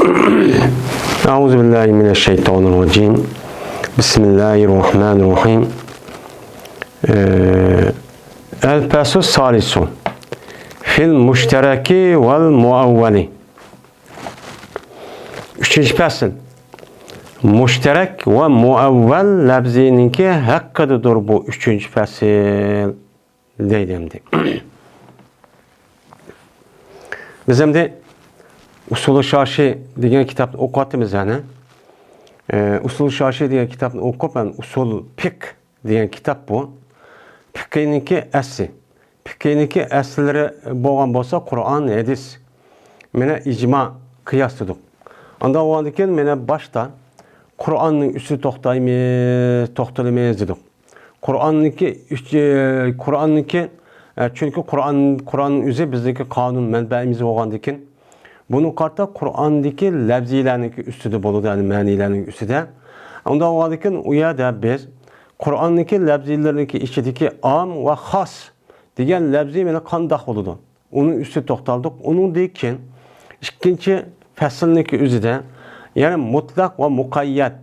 Euzubillahimineşşeytanirracim. Bismillahirrahmanirrahim. El-Fesus Salisu Fil müştereki vel muavveli. Üçüncü fasıl. Müşterek ve muavvel lafzininki hakkıdır bu üçüncü fasıl deydimdi. Biz hem de Usul-u Şarşi degan kitapni o'qiyapmiz yani. Usul-u Şarşi degan kitapni o'qib, usul fiqh degan kitap bu. Fiqhniki asli. Fiqhniki aslari bo'lgan bo'lsa, Qur'on, hadis, mana ijmo qiyos dedik. Anda o'g'andan keyin mana boshda Qur'onning ustida to'xtalaymiz dedik. Qur'onniki chunki Qur'onning o'zi bizdagi qonun manbaimiz bo'lgandan keyin bunu qarta Qur'ondagi lafzilarniki ustida bo'ladi, ya'ni ma'nilarning ustida. Unda o'g'andan keyin u yerda biz Qur'onniki lafzilarniki ichidagi am va xos degan lafzi mana qandoq bo'ladi? Uni ustida to'xtaldik. Uningdan keyin ikkinchi faslniki o'zida ya'ni mutlaq va muqayyat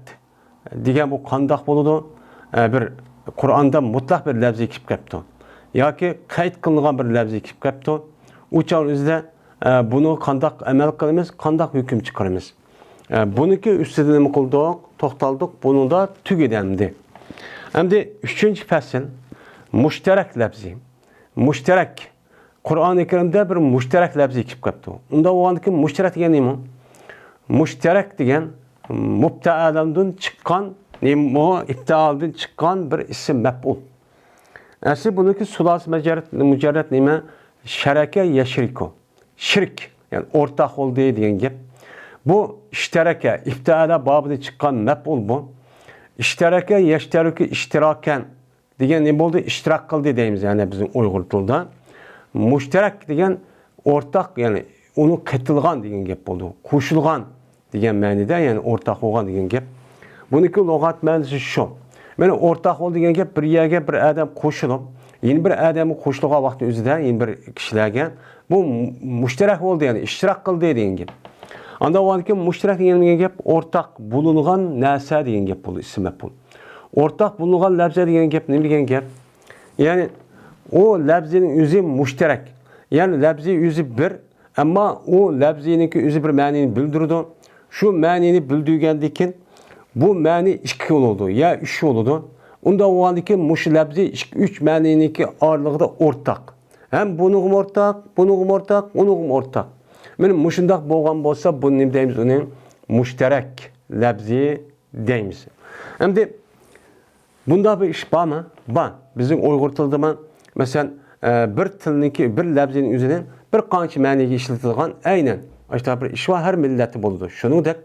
degan bu qandoq bo'ladi? Bir Qur'onda mutlaq bir lafzi kelib qolibdi yoki qayd qilingan bir lafzi kelib qolibdi. U chog'da o'zida bunu qandoq amal qilamiz, qandoq hukm chiqaramiz. Buniki ustida nima qildik? To'xtaldik. Buningda tugidamdi. Endi 3-fasl mushtarak lafzi. Mushtarak Qur'oni Karimda bir mushtarak lafzi kelib qolibdi. Unda o'g'andiki mushtarak degan nima? Mushtarak degan mubta'adan chiqqan, ibta'aldan chiqqan bir ism maf'ul. Asli buniki sulosi mujarrad nima? Sharaka yashriku. Shirk, yani o'rtaq oldu degan gap. Bu ishtaraka, ibta'ala babida chiqqan maf'ul bu. İştereke, yeştereke, iştiraken degan ne bo'ldi? İştirak qildi deymiz yani bizim Uyg'ur tilida. Mushtarak degan o'rtaq, yani uni qatilgan degan gap bo'ldi. Qo'shilgan degan ma'noda, yani o'rtaq bo'lgan degan gap. Buniki lug'at ma'nosi shu. Mana o'rtaq bo'ldi degan gap bir yerga bir odam qo'shilib, yeni bir odamni qo'shilgan vaqt o'zida yeni bir kishilarga bu mushtarak bo'ldi, yani ishtirak qildi degan gap. Anda o'g'andiki mushtarak degan gap o'rtaq bulungan narsa degan gap bo'ldi, ism maf'ul. O'rtaq bulungan lafza degan gap nima degan gap? Ya'ni o lafzining o'zi mushtarak. Ya'ni lafzi o'zi bir, ammo o lafziniki o'zi bir ma'noni bildirdi. Shu ma'noni bildirgandan keyin bu ma'ni ikki bo'ladi, ya uch bo'ladi. Unda o'g'andiki mush lafzi 3 ma'niniki oralig'ida o'rtaq. Ham buningim o'rtaq, buningim o'rtaq, uningim o'rtaq. Mana mushundaq bo'lgan bo'lsa, buni nima deymiz? Uni mushtarak lafzi deymiz. Endi bunda bir ish bormi? Bor. Bizning Uyg'ur tilida masalan bir tilniki, bir lafzining o'zidan bir qancha ma'noga ishlatilgan aynan ashta bir ish va har millati bo'ladi. Shuningdek,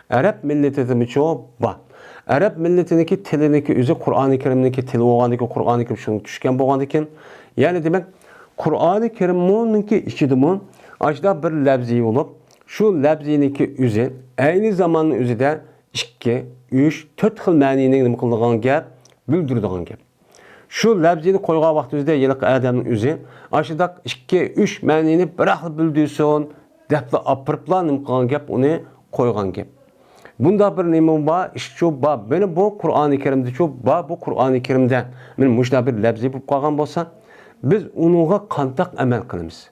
Arab millatida cho'p bor. Arab millatiniki tiliniki o'zi Qur'oni Karimniki tili bo'lgandiki, Qur'oni Karim shunga tushgan bo'lgandan keyin, ya'ni demak Qur'oni Karimniki ichida Ajda bir lafzi olup, şu lafziniki o'zi aynı zamanın o'zida 2, 3, 4 xil ma'nini nima qiladigan gap, bildiradigan gap. Şu lafzini qo'ygan vaqt o'zida yiliq odamning o'zi ashda 2, 3 ma'nini bir xil bildirsin, debla apirplan nima qilgan gap, uni qo'ygan gap. Bunda bir nima bor, shu bor. Mana bu Qur'oni Karimda shu bor, bu Qur'oni Karimda men mushta bir lafzi bo'lib qolgan bo'lsa, biz uningga qanday amal qilamiz?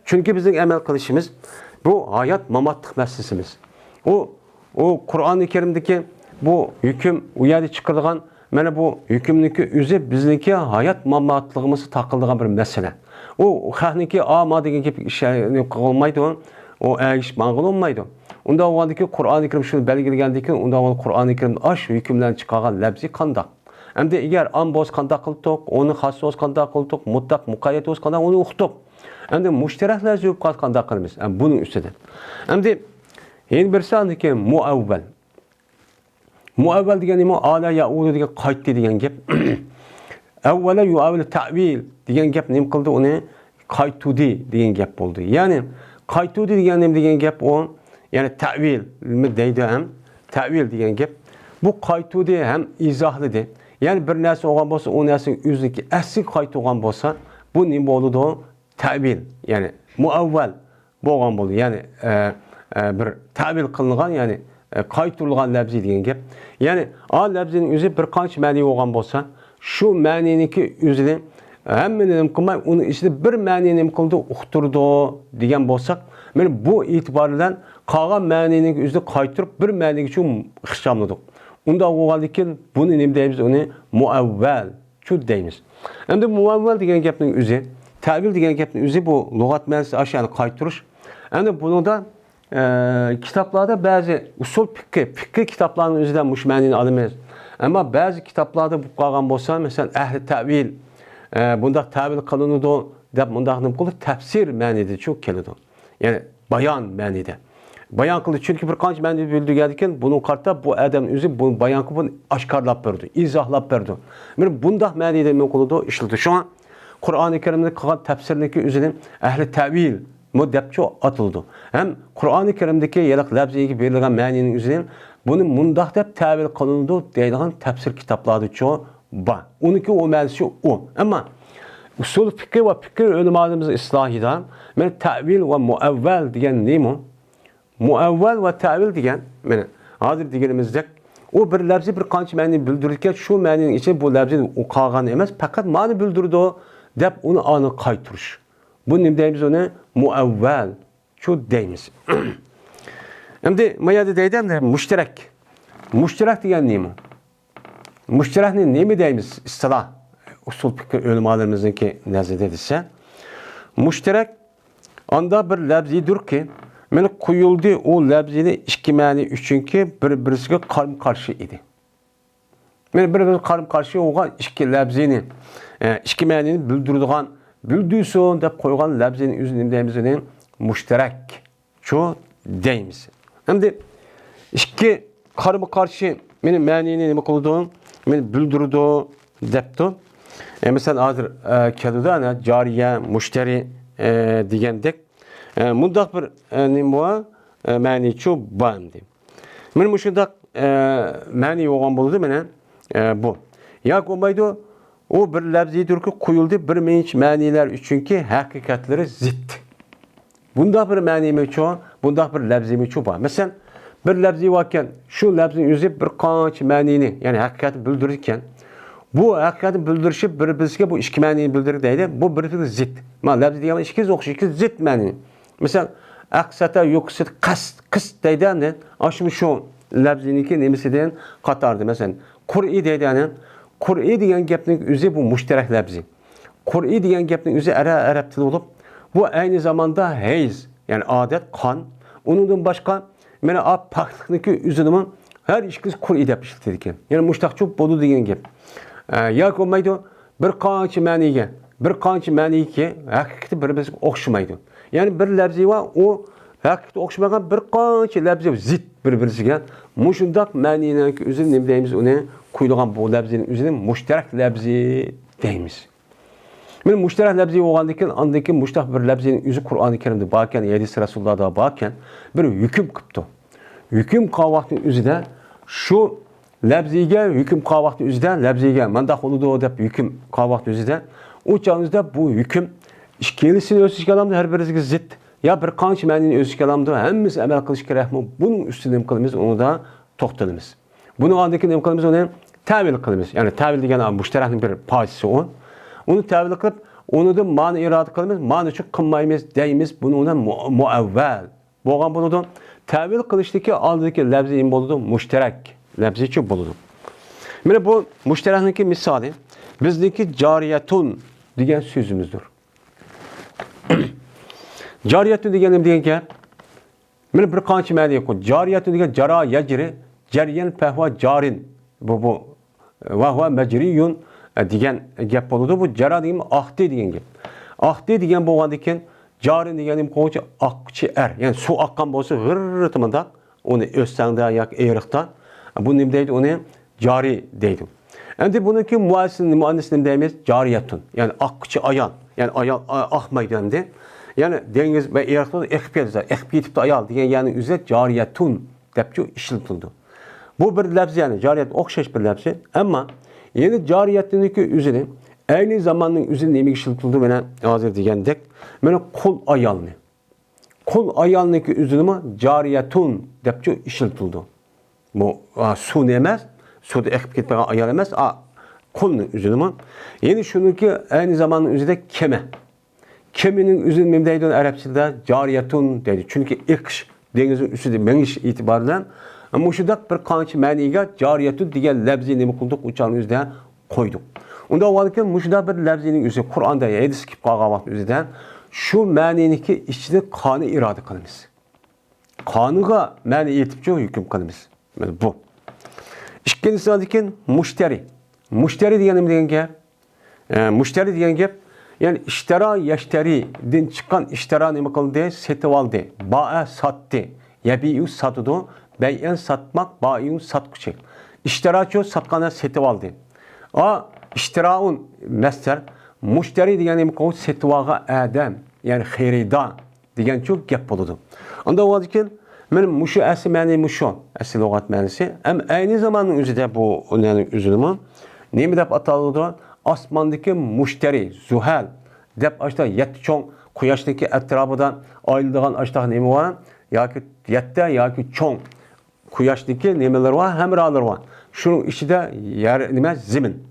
Çünkü bizim emel kılışımız bu hayat mamatlık meselesimiz. O Kur'an-ı Kerim'deki bu hüküm uyarı çıkarılan, mana bu hükümdeki özü bizdeki hayat mamatlığımızı takıldığan bir mesele. O hahniki ama degen gibi şey olmaydı, o iş mağul olmaydı. Onda o andaki Kur'an-ı Kerim şunu belirlediğinde ki, onda o Kur'an-ı Kerim aş hükümlerini çıkaran lafzi kandak. Hem de eğer amboz kandak kıldık, onu hassos kandak kıldık, mutlak mukayyet olsun kandak, onu uqtuk. Endi mushtaraklar yo'q qanday qilamiz? Buning ustidan. Endi yana birisi andiki muavval. Muavval degan nima? Ala ya'udu degan qaytdi degan gap. Avvala yu'avil ta'vil degan gap nima qildi? Uni qaytudi degan gap bo'ldi. Ya'ni qaytudi degan nima degan gap o? Ya'ni ta'vil nima deydi ham? Ta'vil degan gap. Bu qaytudi ham izohlidir. Ya'ni bir narsa olgan bo'lsa, o narsaning o'ziki asli qaytgan bo'lsa, bu nima bo'ladi? Ta'vil, yani muavval bo'lgan bo'ldi. Yani bir ta'bil qilingan, ya'ni qaytarilgan labzi degan gap. Ya'ni a labzining o'zi bir qancha ma'ni bo'lgan bo'lsa, shu ma'niniki o'zini hammani nima qilmay, uni ichida bir ma'ni nima qildi, uqtirdi degan bo'lsak, mana bu e'tibor bilan qolgan ma'nining o'zini qaytirib bir ma'niga uchun ixchamladik. Unda bo'lgandan keyin buni nima deymiz? Uni muavval shu deymiz. Endi muavval degan gapning o'zi, ta'bil degan gapning o'zi bu lug'at ma'nosi ashani qaytirish. Endi buningda kitaplarda ba'zi usul fikr kitaplarının o'zidan mush ma'nini olamiz. Ammo ba'zi kitaplarda bu qolgan bo'lsa, masalan, ahli ta'bil bunda ta'bil qilinadi deb bunda nima qildi? Tafsir ma'nida shu keladi. Ya'ni bayon ma'nida. Bayon qildi, chunki bir qancha ma'ni bildirgan ekan, buni qarta bu odam o'zi bu bayon qilib oshkorlab berdi, izohlab berdi. Mana bundaq ma'nida nima qildi? Ishlatdi. Shunga Qur'oni Karimda qilgan tafsirniki o'zining ahli ta'bil muddetçi atıldı. Hem Kur'an-ı Kerim'deki yalak labziye verilgen ma'ninin üzerine bunu mundah deb tavil kılındı deydiğin tefsir kitapları çoğu var. Onunki o mevzusu o. Ama usul fikir ve fikir ölümlerimiz ıslahida ben tavil ve muevvel diyen neyim o? Muevvel ve tavil diyen yani hazır diyenimizde o bir labzi bir kanç ma'ni bildirirken şu ma'ninin için bu labzi o kalgan emez fakat ma'ni bildirdi o deb onu anı kaytırış. Bu nima deymiz onu? Muavval. Şu deymiz. Endi mayada deydimde müşterek. Müşterek degan nima? Müşterekni nima deymiz? İstilah usul fikr ulamalarimizniki nazarda desa, müşterek anda bir labzidir ki, meni qo'yildi o labzini ikki ma'ni uchunki bir-birisiga qarshi edi. Meni bir-biriga qarshi bo'lgan ikki labzini, ikki ma'nini bildiradigan bildirsin deb qo'ygan labzini o'zini deymiz uni mushtarak shu deymiz. Endi ikki qarshi meni ma'nini nima qildi? Meni bildirdi debdi. Masalan hozir keldi ana jariya, mushtari degandek mundaq bir nima ma'ni shu bandi. Meni shundaq ma'ni bo'lgan bo'ldi mana bu. Yo'q bo'lmaydi. O bir labzidir ki koyuldu bir menç maniler çünkü hakikatleri zıt. Bunda bir mani mi çoğu, bunda bir labzi mi çoğu var. Mesela bir labzi varken şu labzinin yüzü bir kanç manini yani hakikati bildirirken bu hakikati bildirişi bir-birisiga bu iki manini bildirir deydi. Bu bir-biri zıt. Ma labzi diyen ikiz okşu, ikiz zıt mani. Mesela aksata yoksit kıs deydi anda aşımı şu labziniki nemisinden katardı. Mesela Kur'i deydi anda Kur'i degan gapning o'zi bu mushtarak labzi. Kur'i degan gapning o'zi arab tili bo'lib, bu aynı zamanda hayz, yani odat, qon. Undan boshqa mana paqlikniki o'zini har ikkiz Kur'i deb ishlatiladi ekan. Ya'ni mushtaqchi bo'du degan gap. Yo'q bo'lmaydi, bir qancha ma'niga, bir qancha ma'niki haqiqatda bir-biriga o'xshamaydi. Ya'ni bir labzi va o haqiqatda o'xshamagan bir qancha labzi zid bir-biriga. Mushundaq ma'nining o'zini nima deymiz uni? Qo'yilgan bu labzinin o'zini mushtarak labzi deymiz. Men mushtarak labzi bo'lgandan keyin andaki mushtaq bir labzining o'zi Qur'oni Karimda borkan, hadis Rasulullohda borkan bir hukm qilibdi. Hukm qilgan vaqtning o'zida shu labziga hukm qilgan vaqtning o'zida labziga manda bo'ladi deb hukm qilgan vaqtning o'zida o chog'ingizda bu hukm ikkilisini o'z ichiga oladi, har biriga zid ya bir qancha ma'nini o'z ichiga oladi, hammasi amal qilish kerakmi? Buning ustida nima qilamiz? Uni da to'xtalamiz. Bunu andaki nima qilamiz? Uni tavil qilamiz. Ya'ni tavil degan mushtarakning bir parchasi o. Uni tavil qilib, uni da ma'ni iroda qilamiz. Ma'ni uchun qilmaymiz deymiz. Buni uni muavval bo'lgan bo'ladi. Tavil qilishdagi oldiki labzi nima bo'ladi? Mushtarak labzichi bo'ladi. Mana bu mushtarakniki misoli bizniki jariyatun degan so'zimizdir. Jariyatun degan nima degan gap? Mana bir qancha ma'ni yo'q. Jariyatun degan jara yajri Ceriyen fehva carin bu vahva mecriyun degan gap bo'ladi. Bu jara degan ahdi degan gap. Ahdi degan bo'lgandan keyin carin deganim qo'ychi oqchi er. Ya'ni suv oqqan bo'lsa g'irritmanda uni o'ssangda yoki eriqda bu nima deydi? Uni jari deydi. Endi buniki muannis nima deymiz? Jariyatun. Ya'ni oqchi ayol. Ya'ni ayol oqmaydi endi. Ya'ni dengiz va eriqda eqib ketibdi ayol degan ya'ni o'zi jariyatun debchi ishlatildi. Bu bir labz yani cariyet okşaş bir labzi ama yeni cariyetiniki üzeri aynı zamanın üzerine neymi işletildi bana hazır degandek bana kul ayalını. Kul ayalniki üzülümü cariyetun depçu işiltildi. Bu su emas, suda ekip ketmegen ayal emas, kulun üzülümü. Yani şununki aynı zamanın üzerinde keme. Keminin üzülmem deydi Arapçada cariyetun deydi. Çünkü iqsh denizin üstüde meniş itibarıyla ama şudak bir qancha ma'niga cariyetun degan labzi nima qildik uçağın üzerine koyduk. Onda olarken muşda bir labzinin üzerine Kur'an'da hadis kelib qolgan vaqt üzerinde şu ma'niniki ichida qoni iroda qilamiz. Qoniga ma'ni yetibchi hukm qilamiz. Mana bu. Ikkinchisi ekan mushtari. Mushtari deganim degan gap. Mushtari degan gap yani ishtara yashtaridan chiqqan ishtara nima qildi? Setib oldi. Ba'a satdi. Yabi'u satdi. Bay'an satmak, ba'in satquchi. İştiraço satqana setib oldi. İştiraun masdar mushtari degani qo setvaga adam, yani xaridor degan çok gap bo'ladi. Onda o ekan, men mushu asli ma'ni mushu, asli lug'at ma'nisi, ham ayni zamonning o'zida bu ularning üzülümü nima deb ataladi? Osmondagi mushtari, zuhal deb ashta yetti cho'ng quyoshniki atrofidan oyiladigan ashta nima bor? Yoki yetti yoki cho'ng quyoshniki nimalar bor, hamrolar bor. Şunun içinde yer nima zimin.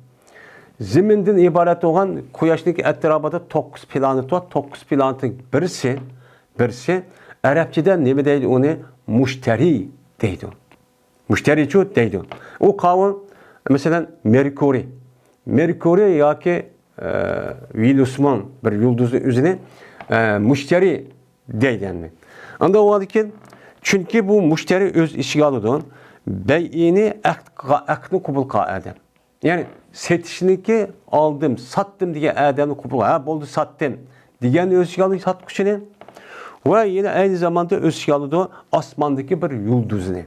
Ziminden ibaret olan quyoshniki atrofida 9 planet var. 9 planetin birisi Arapçada nima deydi onu? Mushtari deydi. Mushtarichu deydi. O kavim mesela Merkuri yoki Venusman bir yulduzun üzerine mushtari deydi yani. Anda o ekan, çünkü bu mushtari öz ishiga oladi. Bey'ini akni kubul qiladi. Yani setishniki aldım, sattım diye adamni kubul. Bo'ldi sattım degan öz ishiga oladi satquchini. Ve yine aynı zamanda öz ishiga oladi osmondagi bir yulduzni.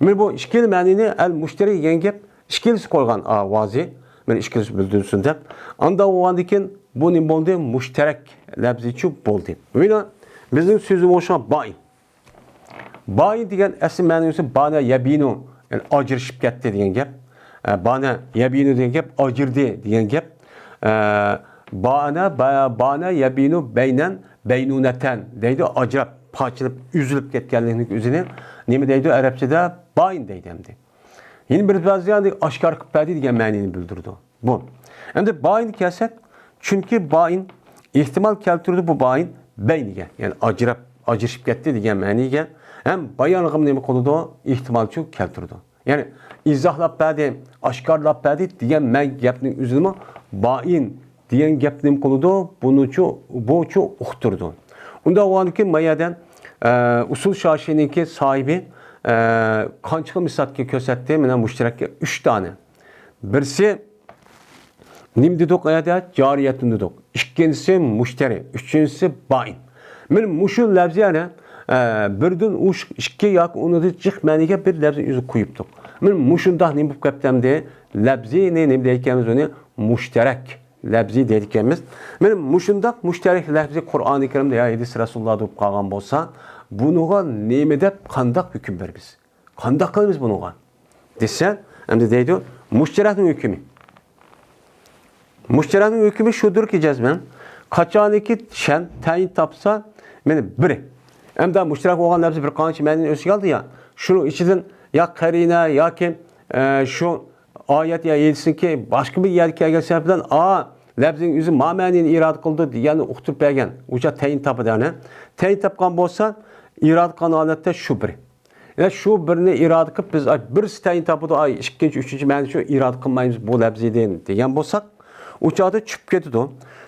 Men bu ikkili ma'nini al mushtari degan gap ikkilisi qo'ygan ovozi. Men ikkilisi bildirsin deb. Anda o'gandikin bu nima bo'ldi? Mushtarak labzichi bo'ldi. Mana bizning so'zimiz o'sha bayin. Bayin degan asl ma'nosi bana yabinu, yani ajrashib ketdi degan gap. Bana yabinu degan gap ajirdi degan gap. Bana yabinu beynen beynuneten deydi, ajrab, parçalab, üzülüp ketganligini o'zini nima deydi Arapchada? Bayin deydi hamdi. Yine bir bazıyan aşkar qilib degan ma'noni bildirdi. Bu. Endi bayin kelsak, çünkü bayin ihtimal keltirdi bu bayin beyniga, yani ajrab, ajrashib ketdi degan ma'niga hem bayanlığım nima qildi? İhtimalchi keltirdi. Yani izohlab berdi, oshkorlab berdi degan gapning o'zini bayin degan gap nima qildi? Bunuchu uqtirdi. Unda o'g'anki mayadan usul shoshiniki sahibi qancha misatga ko'rsatdi? Mana mushtarakka 3 tane. Birisi nim dedik ayada cariyetun dedik. İkincisi mushtari, üçüncüsü bayin. Men mushu labziyani birdan ikki yoki unida jiq ma'niga bir labzi o'zi qo'yibdik. Men mushundoq nima bo'lib ketdimde labzini nima deyotganimiz uni mushtarak labzi deyotganmiz. Men mushundoq mushtarak labzi Qur'oni Karimda ya hadis Rasululloh deb qolgan bo'lsa, bunuga nima deb qandoq hukm beramiz? Qandoq qilamiz bunuga? Desa, endi deydi mushtarakning hukmi. Mushtarakning hukmi shudir ki jazman qachoniki shan tayin topsa, meni biri Hem de müşterek olan labzi bir qancha ma'noni o'ziga oldi ya. Şunun ichidan ya qarina yoki şu oyat ya yetsinki boshqa bir yerga kelgan sababdan labzining o'zi ma'noni irod qildi degani uqtirib bergan. O'sha tayin topadi. Tayin topgan bo'lsa, irod qilgan holatda shu bir. Yani şu birini irod qilib biz bir tayin topadi, ikkinchi, uchinchi ma'ni shu irod qilmaymiz bu labzidan degan bo'lsak, o'chada tushib ketadi.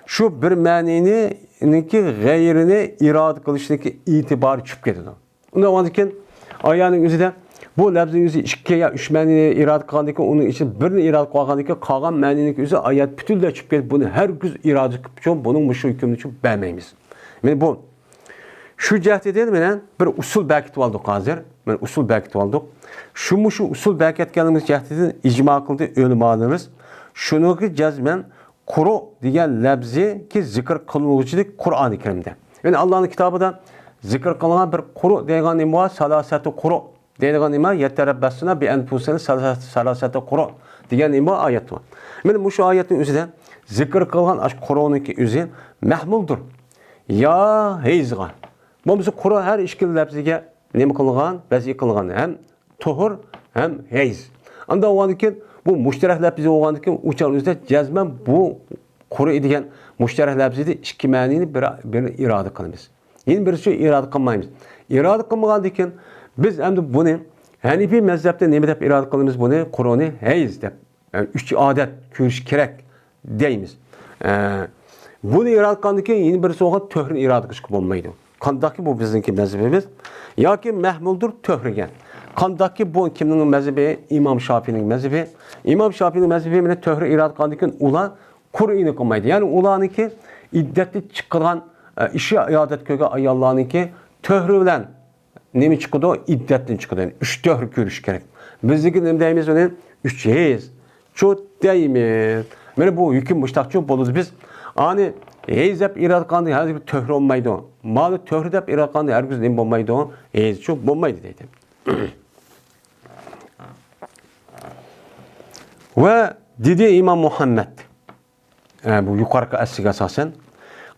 Şu bir ma'niniki g'ayrini irod qilishniki e'tibor tushib ketadi. Unda o'zikin oyatning o'zida bu labzning o'zi 2 yo 3 ma'nini irod qilgandan keyin uning ichida birini irod qilgandan keyin qolgan ma'niniki o'zi oyat butunlay tushib ketib, buni har giz irod qilib, buning shu hukmni tushib bermaymiz. Men bu shu jihatdan bilan bir usul berkitib oldik hozir. Men usul berkitib oldik. Shu usul berkitganimiz jihatdan ijmo qildi ulamolarimiz. Shuniki jazman Kuru degan labzi ki zikr qiluvchilik Qur'oni Karimda. Yani Allah'ın kitabida zikr qilingan bir kuru degan nima, salasatu kuru degan nima, yetarabbasuna bi anfusina salasatu kuru degan nima oyat bor. Men bu shu oyatning o'zida zikr qilgan ash Qur'oniki o'zi mahmuldir. Ya heyzga Bo'lmasa Qur'on har ikki lafziga nima qilgan, vaziy qilgan. Ham tuhur, ham hayz. Anda o'g'andikin bu mushtarak lafzi o'g'andikin o'chalig'izda jazman bu Qur'on degan mushtarak lafzida ikki ma'noni bir iroda qilamiz. Yana birisi iroda qilmaymiz. Iroda qilmagandan biz endi buni Hanifi mazhabda nima deb iroda qilamiz buni? Qur'onni hayz deb. Yani üç odat ko'rish kerak deymiz. Buni iroda qilgandan keyin yana birisi o'g'an to'hrini iroda qilishga bo'lmaydi. Qandaki bu bizniki mazhabimiz yoki mahmuldur to'hriga. Qandaki bu kimning mazhabi? İmam Şafii'ning mazhabi. İmam Şafii'ning mazhabi bilan to'hri iroda qilgandan keyin ular Qur'onni qilmaydi. Ya'ni ularniki iddatli chiqqan ishi iyodat ko'rgan ayollarniki to'hri bilan nima chiqadi? İddatdan chiqadi. 3 to'hri ko'rish kerak. Bizniki nima deymiz uni? 3 hez. Çok deymiz. Mana bu hukm mushtaqchi bo'ladi biz. Ani hez deb iroda qilganda hozir to'hri olmaydi. Mali to'hri deb iroda qilganda hargiz nima bo'lmaydi? Hez çok bo'lmaydi deydi. Ve dedi İmam Muhammed bu yuqorqi asliga asosan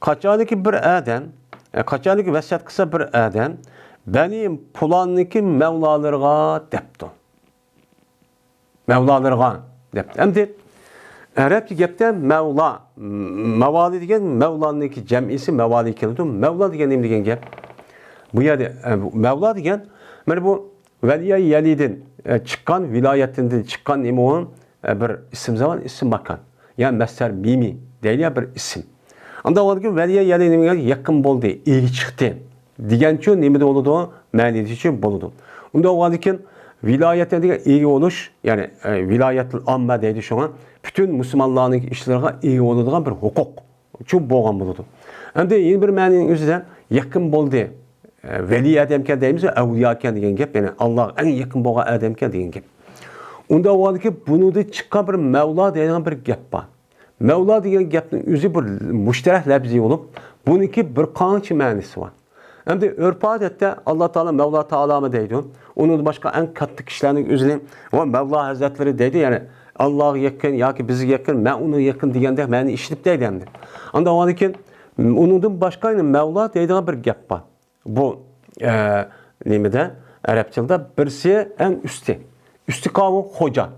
qachoniki bir adam qachoniki vasiyat qilsa bir adam benim pulanniki mevlalarga debdi. Mevlalarga debdi. Endi Arapça gapda mevla, mevali degan mevlaniki jamisi mevali keldi. Mevla degan nima degan gap? Bu yerda mevla degan mana bu valiya yalidin chiqqan viloyatidan chiqqan nima o? Bir isim zaman isim makan. Yani masdar mimi deyilgan bir isim. Anda o'g'ilga valiya ya'ni nimaga yaqin bo'ldi, egi chiqdi degancha nimada bo'ladi? Ma'nisi uchun bo'ladi. Unda o'g'ilga viloyatdagi egi bo'lish, ya'ni viloyatul amma deydi shunga, bütün musulmonlarning ishlariga egi bo'ladigan bir huquq uchun bo'lgan bo'ladi. Endi yana bir ma'noning o'zida yaqin bo'ldi. Veli adamga deymiz, avliyo ekan degan gap, ya'ni Alloh eng yaqin bo'lgan adamga degan gap. Unda o'g'ilga bunida chiqqan bir Mevla degan bir gap bor. Mevla degan gapning o'zi bir mushtarak lafzi bo'lib, buniki bir qancha ma'nosi bor. Endi urf odatda Alloh taolo Mevla taolami deydi. Onun boshqa eng katta kishilarning o'zini va Mevla hazratlari deydi, ya'ni Allohga yaqin yoki bizga yaqin, men uni yaqin deganda ma'ni ishlatib deydi endi. Unda o'g'ilga undan boshqa Mevla deydigan bir gap bor. Bu nimada Arapchada birisi eng üsti. Üstü kavu hoca.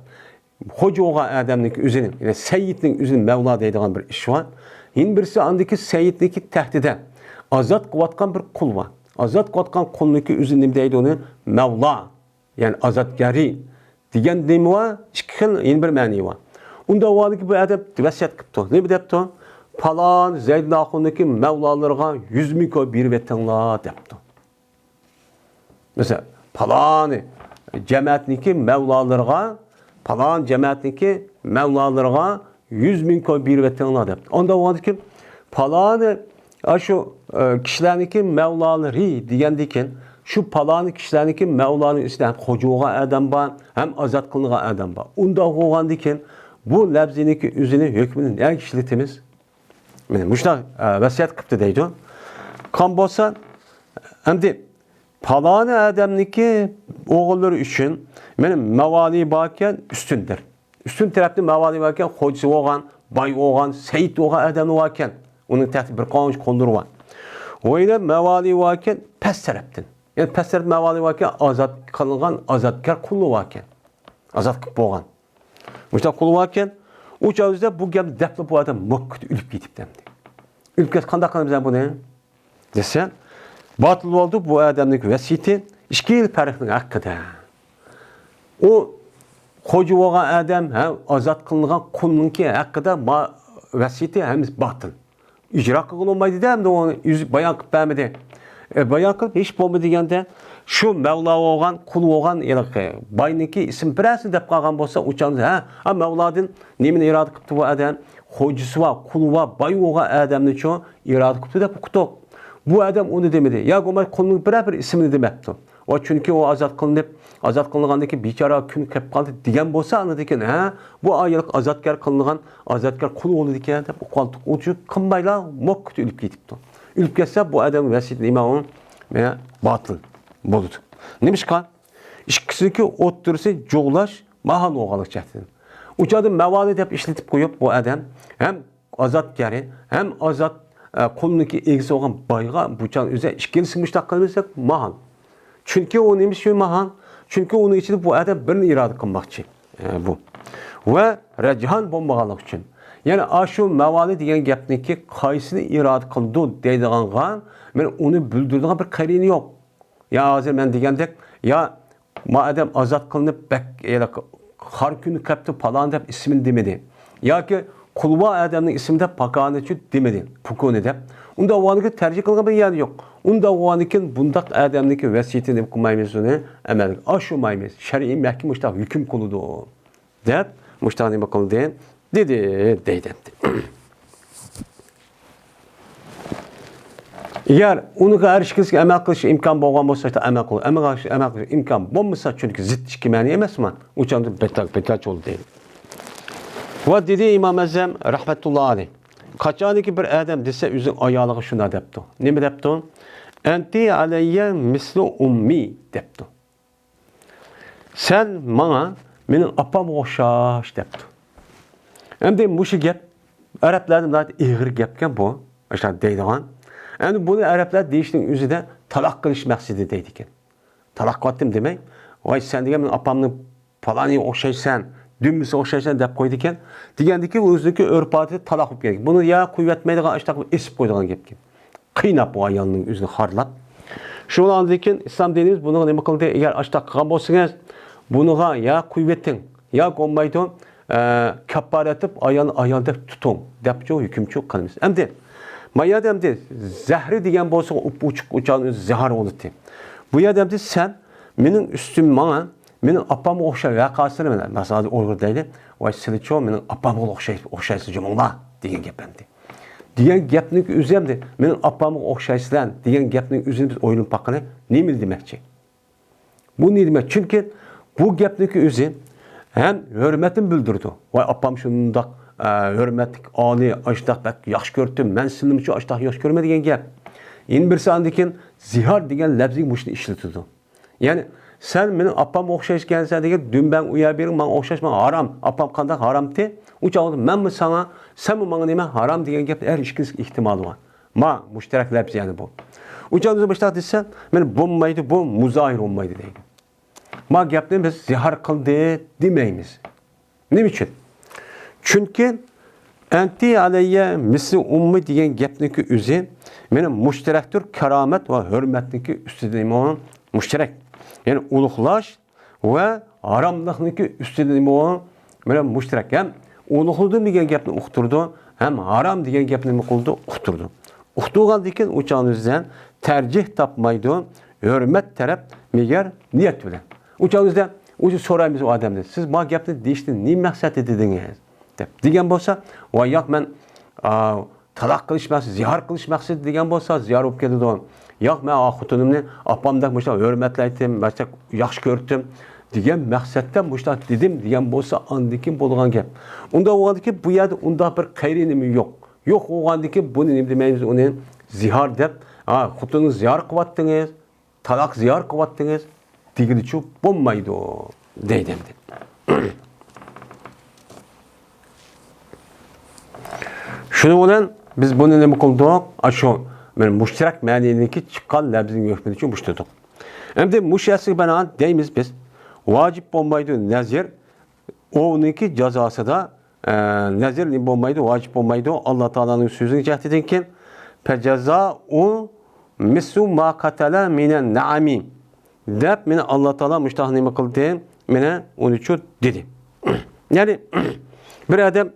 Hoca olan adamın özünün, yani seyyidin özünün Mevla deydiğin bir iş var. Yine birisi andaki seyyiddeki tehdide azat kıvatkan bir kul var. Azat kıvatkan kulundaki özünün deydi onu Mevla. Yani azatgari. Diyen deyimi var, yeni bir mani var. Onda o adı ki bu adam vasiyet kıptı. Ne deyipti? Falan Zeyd'in akındaki Mevlalarına 100 miko bir vetenla deyipti. Mesela falan cemaatniki Mevlalarına falan cemaatniki Mevlalarına 100 bin koy bir vetenla deyipti. Onda o adı ki falan şu kişilerniki Mevlaları diyendiyken şu palanı kişilerniki Mevla'nın üstünden hocuğa adam var hem azat kılınğa adam var. Onda oğandiyken bu lafziniki üzerine hükmünün en kişiletimiz müştak vasiyet kıptı deydi. Kan bolsa hem palanı adamniki oğulları için benim mevali bakken üstündür. Üstün tarafta mevali bakken hocusu oğan, bay oğan, seyit oğan adamı bakken onun tahti bir kanun kondur var. Öyle mevali bakken pes taraftan. Yani pes taraf mevali bakken azat kılıngan azatkar kulu bakken. Azat kıp boğan. Müştak kulu bakken o çağızda bu gel defli bu adam mıkkıdı ülüp gidip demdi. Ülüp gidip kandak kanımızdan bu ne? Desen batıl oldu bu adamlık vesiyeti iki yıl perikinin hakkıda. O hoca olan adam hem azat kılıngan kulununki hakkıda vesiyeti hem batıl. İcra kılınmaydı da hem de onu bayan kıp vermedi. Bayan kılıp hiç olmadı degende şu Mevla olan, kul olan bayniki isim birisi dep kalgan bolsa uçağınız ha Mevladın nemin irade kıptı bu adam hocusu var, kulu var, bay olan adamın çoğu irade kıptı dep okudu. Bu adam onu demedi. Ya o kulunun bir ismini demekti. O çünkü o azat kılınıp azat kılınğandaki biçara gün kep kaldı diyen bolsa anladı ki bu aylık azatkar kılınğan azatkar kul oldu diken dep okaldık. O çünkü kımbayla mok ülüp gidipti. Ülüp gelse bu adam vesiyetli imamın batıl boludu. Neymiş kan? İşkisindeki oturursa çoğulaş mahal oğalık çekti. Uçadı mevali dep işletip koyup bu adam hem azatkarı hem azat qo'lniki egisi olgan boyga buchan o'zi ikkinchisi mushtaq qilmasak mahan. Chunki u nima shu mahan? Chunki uning ichida bu odam birini iroda qilmoqchi. Bu. Va rajhan bo'lmaganlik uchun. Ya'ni ashu mavali degan gapniki qaysini iroda qildi deydiganga men uni bildiradigan bir qarini yo'q. Ya hozir men degandek ya madem azat qilinib har kuni qapti falan deb ismini demedi. Yoki qulva adamning ismida pakanichi demedi. Pukuni deb. Unda o'g'aniga tarjih qilgan bir yer yo'q. Unda o'g'anikin bundaq adamniki vasiyatini deb qilmaymiz uni amal oshirmaymiz. Shar'iy mahkam mushtaq hukm qiladi deb mushtaq nima qildi dedi deydi. Eğer unuga erishishga amal qilish imkon bo'lgan bo'lsa, amal qil. Amal qilish imkon bo'lmasa, chunki zid ikki ma'ni emasman. O'chanda betlach bo'ldi deydi. Va dedi İmam Azam rahmetullah alayh. Qachoniki bir odam desa o'zi ayoliga shuna debdi. Nima debdi? Anti alayya mislu ummi debdi. Sen bana mening opamga o'xshash debdi. Endi mushu gap arablarning ig'ir gapkan bu. O'sha deydigan. Endi buni arablar deyishning o'zida taloq qilish maqsadi deydi ekan. Taloq qildim demay, voy sen degan men opamning falani o'xshaysan, dümmisi o'xshaysan deb qo'ydi ekan. Degandiki o'zidagi urf-odat taloq bo'lib ketgan. Buni ya qo'yatmaydigan ashtaq esib qo'ydigan gapki. Qiynab bu ayolning o'zini xorlab. Shundan keyin islom dinimiz buni nima qildi? Agar ashtaq qilgan bo'lsangiz, buniga ya qo'yveting, ya qo'ymaydi, kaffara etib ayol deb tuting deb hukmchi qilamiz. Endi mayadamda zahri degan bo'lsa uchuq uçağın zahar oldu. Bu yadamda sen mening üstüm bana mening opamga o'xshab vaqasini mana masalan Uyg'ur deydi. Voy sizcho mening opamga o'xshaysiz jumla degan gap endi. Degan gapning o'zi ham mening opamga o'xshaysizlar degan gapning o'zini biz o'ylab boqani nima demoqchi? Bu ne demek? Chunki bu gapning o'zi hem hurmatini bildirdi. Voy opam shundoq hürmetlik ali açtaq bak yaxşı gördüm. Men sizin için açtaq yaxşı görme degan gap. Endi bir sandikin zihar degan lafzi mushni ishlatadi. Yani sen mening opamga o'xshashgansan degan dün ben uya bering men o'xshashman haram. Opam qanday haramti? U chog'da men mi sana, sen mi menga nima haram degan gap har ikkisi ehtimoli bor. Ma mushtarak lafzi yani bu. U chog'da boshqa desa, men bo'lmaydi bu muzahir olmaydi deydi. Ma gapni biz zihar qildi demaymiz. Nima uchun? Çünkü anti alayya misli ummi degan gapniki o'zi mening mushtarakdir karomat va hurmatniki ustida imon mushtarak. Yani ulug'lash va haromlikniki ustida imon mening mushtarak. Ham ulug'ladim degan gapni uqtirdi, ham harom degan gapni nima qildi? Uqtirdi. Uqtirgandan keyin o'chog'ingizdan tarjih topmaydi, hurmat taraf megar niyat bilan. O'chog'ingizdan o'zi so'raymiz o odamdan. Siz bu gapni deyishni nima maqsad edingiz? Degan bo'lsa, voy yo'q men taloq qilish maqsadi, zihar qilish maqsadi degan bo'lsa, zihar bo'lib ketadi. Yo'q men xotinimni opamdek bo'lsa hurmatlaydim, bo'lsa yaxshi ko'rdim degan maqsadda bo'lsa dedim degan bo'lsa, andikin bo'lgan gap. Unda o'g'andiki bu yerda unda bir qayrinimi yo'q. Yo'q o'g'andiki buni nima demaymiz, uni zihar deb, xotinni zihar qilyaptingiz, taloq zihar qilyaptingiz degichi bo'lmaydi deydi. Şunu bilan biz buni nima qildik? Shu men mushtarak ma'nidagi chiqqan lafzning hukmi uchun mushtadiq. Endi mushasiga binoan deymiz biz vojib bo'lmaydi nazir o'niki jazosida nazir bo'lmaydi, vojib bo'lmaydi. Alloh taolaning so'ziga jahdidan keyin fajaza'u mislu ma qatala minan na'ami deb meni Alloh taolo mushtaq nima qildi? Meni uni uchun dedi. Ya'ni bir odam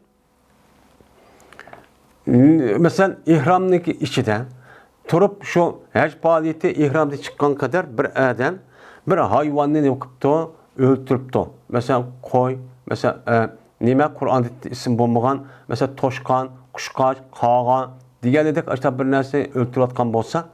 mesela ihramniki içide turup şu hac faaliyeti ihramda çıkan kadar bir adam bir hayvanını ne yapıptı? Öldürüptü. Mesela koy, mesela nime Kur'an'da isim bulmagan, mesela toşkan, kuşkaç, kağan, diğerledek işte bir nerse öldürülatkan bolsa,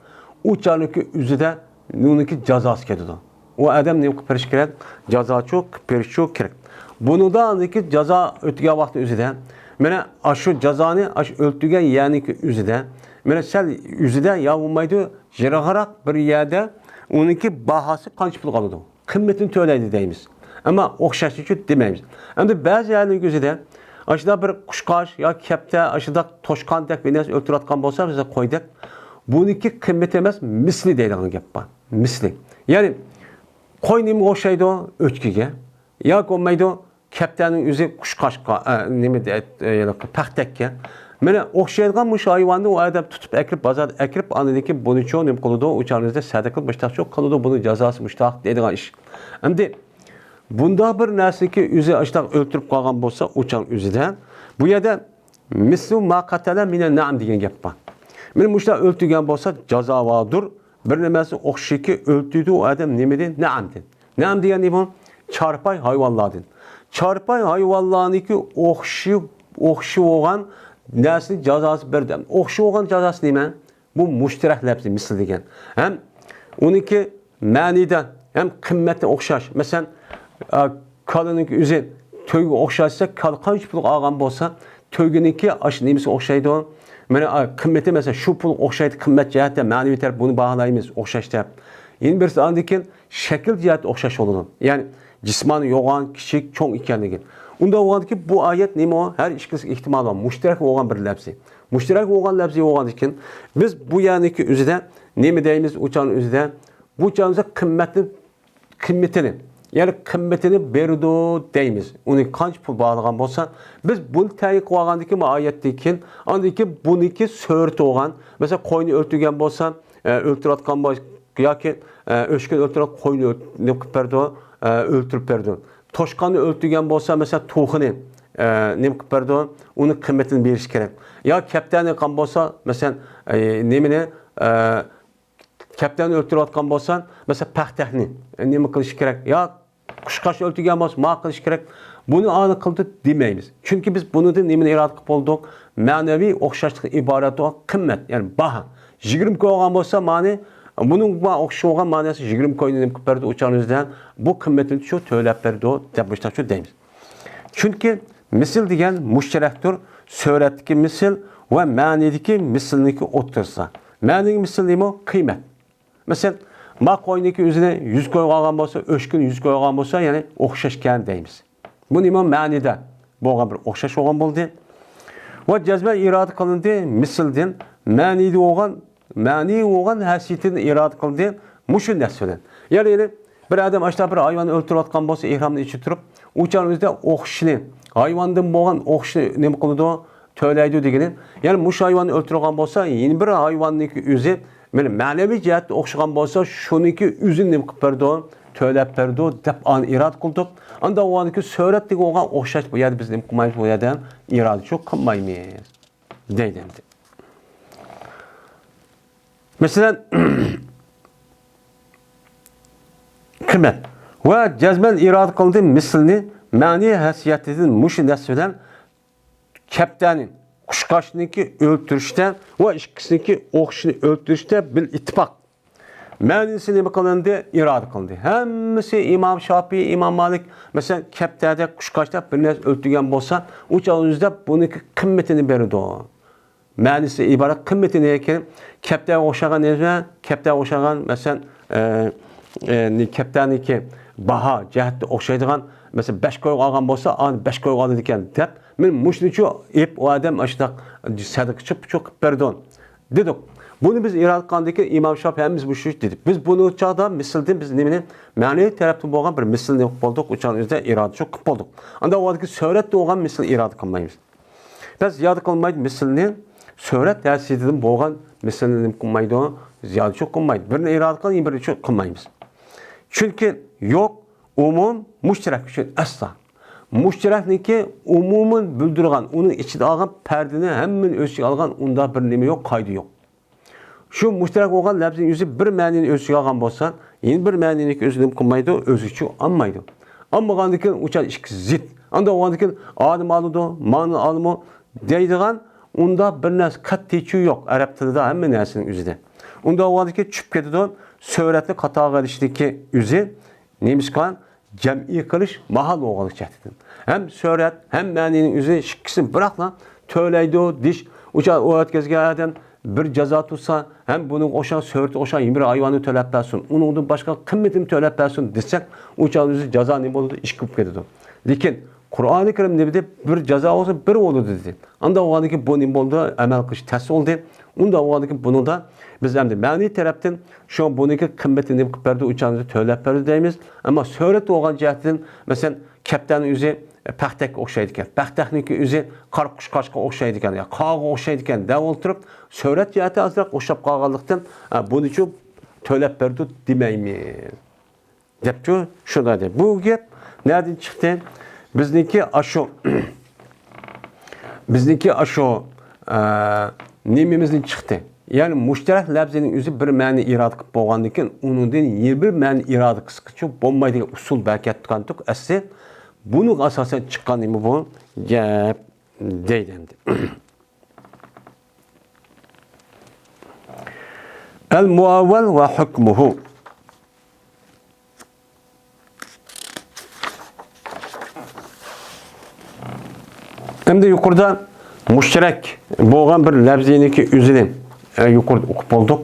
o çarnıki üzüde nuniki cezası kedidir. O adam ne yapıp periş gerek? Ceza çok, periş çok gerek. Bunu da andaki ceza ötüge vakti üzüde mene aşı cezanı aşı öldürgen yani ki üzüde. Mene sel üzüde yavulmaydı. Jeraharak bir yerde onunki bahası kançıplı kalıyordu. Kıymetini söyleydi deyimiz. Ama okşaşı için demeyimiz. Hem de bazı yerlerin üzüde Aşıda bir kuşkaş ya kepte, aşıda toşkan dek bir narsa öldüratkan bolsa bize koyduk. Buniki kıymet emas, misli deydigan gap bor. Misli. Yani qo'y nima o'xshaydi o'chkiga yoki bo'lmaydi kaptaning o'zi qushqashqa nima deydi paxtakka mana o'xshaydigan mush hayvonni u odam tutib akirib bozorda akirib anadiki buni cho nima qiladi o'chanizda sadaqa mushtaq qiladi buni jazosi mushtaq deydigan ish endi bunda bir narsaki o'zi ashtaq o'ltirib qolgan bo'lsa o'chan o'zida bu yerda mislu ma qatala mina na'am degan gap bor mana mushlar o'ltirgan bo'lsa jazovadir. Bir nemesi okşiki öldürdü o adam nemedi? Naamdin. Naam diyen ne bu? Çarpay hayvanladın. Çarpay hayvanlarındaki okşu olan nesli cezası berdim. Okşu olan cezası ne mi? Bu müşterek lafzı misal degen. Hem 12 maniden hem kıymetli okşaş. Mesela kadının üzeri tövgü okşaysa kaç pul ağam olsa tövgününki aşı nemesi okşaydı o. Mana kımmeti mesela şu pul okşaydı kımmet cihette manevi taraf bunu bağlayımız okşaşta. Yeni bir andikin şekil cihette okşaş olun. Yani cismani yoğan küçük çok ikenligin. Unda olgan ki bu ayet neymi o? Her işkisi ihtimal var. Müşterek olgan bir lafzi. Müşterek olgan lafzi olgan için biz bu yani ki üzerinde neymi deyimiz uçağın üzerinde bu uçağımıza kıymetini yani kıymetini berdu deyimiz. Onu kaç pul bağlagan bolsa biz bunu tayik qilgandiki ayetdekin andiki buniki söğürt olgan mesela qo'yni o'ltirgan bolsa o'ltirayotgan yoki o'shkun o'ltirib qo'yni nima qilib berdi o'ltirib berdi. Toshqonni o'ltirgan bolsa mesela to'xini nima qilib berdi uni qiymatini berish kerak. Yo kaptani qilgan bolsa mesela nimani kaptani o'ltirayotgan bolsa mesela paxtahni nima qilish kerak? Yo qushqash o'ltirgan bo'lsa nima qilish kerak? Bunu aniq qildi demaymiz. Chunki biz bunidan nimani irod qilib bo'ldik? Ma'naviy o'xshashlik iborat o qimmat, ya'ni baho. 20 ko'rgan bo'lsa, ma'ni buning o'xshagan ma'nosi 20 ko'yni nima qilib berdi o'chanizdan bu qimmatini shu to'lab berdi deb boshqa shu deymiz. Chunki misl degan mushtarakdir, suratdagi misl va ma'nidagi mislniki o'tirsa. Ma'nining misl nima? Qiymat. Masalan, ma qo'yniki o'zini 100 qo'ygan bo'lsa, o'shkun 100 qo'ygan bo'lsa, ya'ni o'xshashgan deymiz. Bu nima ma'nida bo'lgan bir o'xshash bo'lgan bo'ldi. Va jazma irod qilindi misldan ma'ni bo'lgan hasiyatini irod qildi mushu narsadan. Ya'ni bir odam ashta bir hayvonni o'ltirayotgan bo'lsa, ihromni ichib turib, o'chanimizda o'xshishni, hayvondan bo'lgan o'xshishni nima qiladi? To'laydi degani. Ya'ni mush hayvonni o'ltirgan bo'lsa, yeni bir hayvonniki o'zi ma'naviy jihatda o'xshagan bo'lsa, shuniki o'zini nima qilib berdi? To'lab berdi deb irod qildik. Anda o'g'aniki suratdagi o'g'an o'xshash bu yerda biz nima qilmaymiz bu yerdan irod shu qilmaymiz deydi endi. Masalan qiymat va jazman irod qildi mislni ma'ni hasiyatidan mush narsadan kaptaning qushqashniki o'ltirishda va ikkisiniki o'xshini o'ltirishda bil ittifoq ma'nisi nima qilindi? Irod qildi. Hammasi İmam Şafii, İmam Malik mesela kaptada qushqashda bir narsa o'ltirgan bo'lsa, o'chanizda buniki qimmatini beradi. Ma'nisi iborat qimmatini ekan kaptaga o'xshagan narsa, kaptaga o'xshagan masalan kaptaniki baho jihatda o'xshaydigan mesela 5 qo'y olgan bo'lsa, 5 qo'y oladi ekan deb men mushnichu ep o odam ashta sadaqa chiqib berdi dedik. Bunu biz irad qildiki İmam Şafii hamiz bu şey dedik. Biz bunu çağda misilden biz nemini ma'naviy tarafdan bo'lgan bir misilni qildik, o'chanizda irod shu qilib bo'ldik. Anda o'dagi suratda bo'lgan misl irod qilmaymiz. Biz ziyod qilmaydi misilni surat ta'siridan bo'lgan misilni nima qilmaydi, ziyod shu qilmaydi. Birini irod qilib, birini shu qilmaymiz. Chunki yo'q umum mushtarak uchun asla. Mushtarakniki umuman bildirgan, uning ichida olgan pardani hammasini o'ziga olgan unda bir nima yo'q, qoida yo'q. Şu müşterek olan lafzin yüzü bir ma'nini o'ziga olgan bo'lsa, yeni bir ma'nini o'zini qilmaydi, o'zicha olmaydi. Ammagandikin uçan ikki zid. Anda o'gandikin olim oladi, ma'ni olimi deydigan unda bir narsa qat'iy yo'q arab tilida hamma narsaning o'zida. Unda o'gandikin tushib ketadi, suratni qato qilishdagi o'zi nemiskan jam'iy qilish mahal o'g'lik jatidan. Hem surat, hem ma'nining o'zi ikkisini biroqla to'laydi, dish uçan o'tkazgan adam bir jazo tutsa hem bunun o'sha so'rti o'sha bir hayvonni to'lab bersin, uningdan boshqa qimmatini to'lab bersin desak, o'sha o'zi jazo nima bo'ladi? Ish qilib ketadi. Lekin Kur'an-ı Kerim ne dedi? Bir ceza olsa bir oldu dedi. Anda o ki bu ne oldu? Amel kılış ters oldu. Unda o ki bunu da biz hem de mani taraftan şu bununki kıymetini ne kadar uçağımızı töylep verdi deyimiz. Ama söhret olan cihetten mesela kaptanın yüzü paxtak o'xshaydi ekan. Paxtakniki o'zi qarqushqashqa o'xshaydi ekan. Ya qog'ga o'xshaydi ekan. Deb o'ltirib, surat jihati azroq o'xshab qolganlikdan buni uchun to'lab berdi demaymiz. Debchu shunday deb. Bu gap nereden chiqdi? Bizniki ashu nemimizdan chiqdi. Yani müşterek lafzining o'zi bir ma'ni irod qilib bo'lgandan keyin uningdan bir ma'ni irod qilishga bo'lmaydigan usul bakatgandik. Asli buning asosan chiqqan nima bu gap deydi endi. El muavval ve hukmuhu. Endi yuqorida müşterek bo'lgan bir lafziniki o'zidan yuqorida o'qib bo'ldik.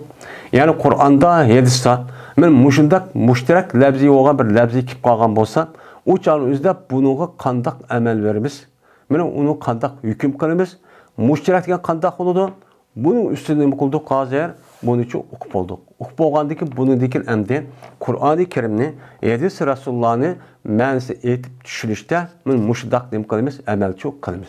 Ya'ni Qur'onda hadisda men mushundaq müşterek lafzi bo'lgan bir lafzi kelib qolgan bo'lsa, o çağın özde bununla kandak amel verimiz. Mana onu kandak hüküm qilamiz. Müşterek degan kandak bo'ladi. Bunun üstüne mi qildik hozir? Buni uchun o'qib oldik. O'qib bo'lgandan keyin buningdagi endi Qur'oni Karimni, hadis Rasulullohni ma'nisi aytib tushunishda men mushundaq nima qilamiz? Amalchi qilamiz.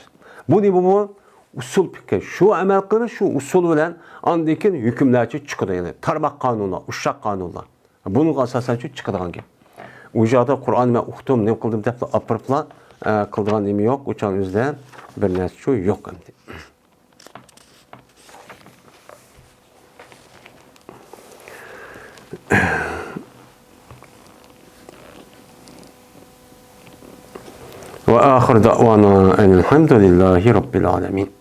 Bu nima bu? Usul fikr. Shu amal qilib, shu usul bilan andan keyin hukmlarcha chiqadi. Yani tarmoq qonunlar, ushaq qonunlar. Buning asosan chiqadigan gap. O jada Kur'an ben uqtum, ne kıldım dep apırpla kıldıran nemi yok. Uçan yüzde bir nesçu yok endi. Ve ahir da'vana enelhamdülillahi rabbil alemin.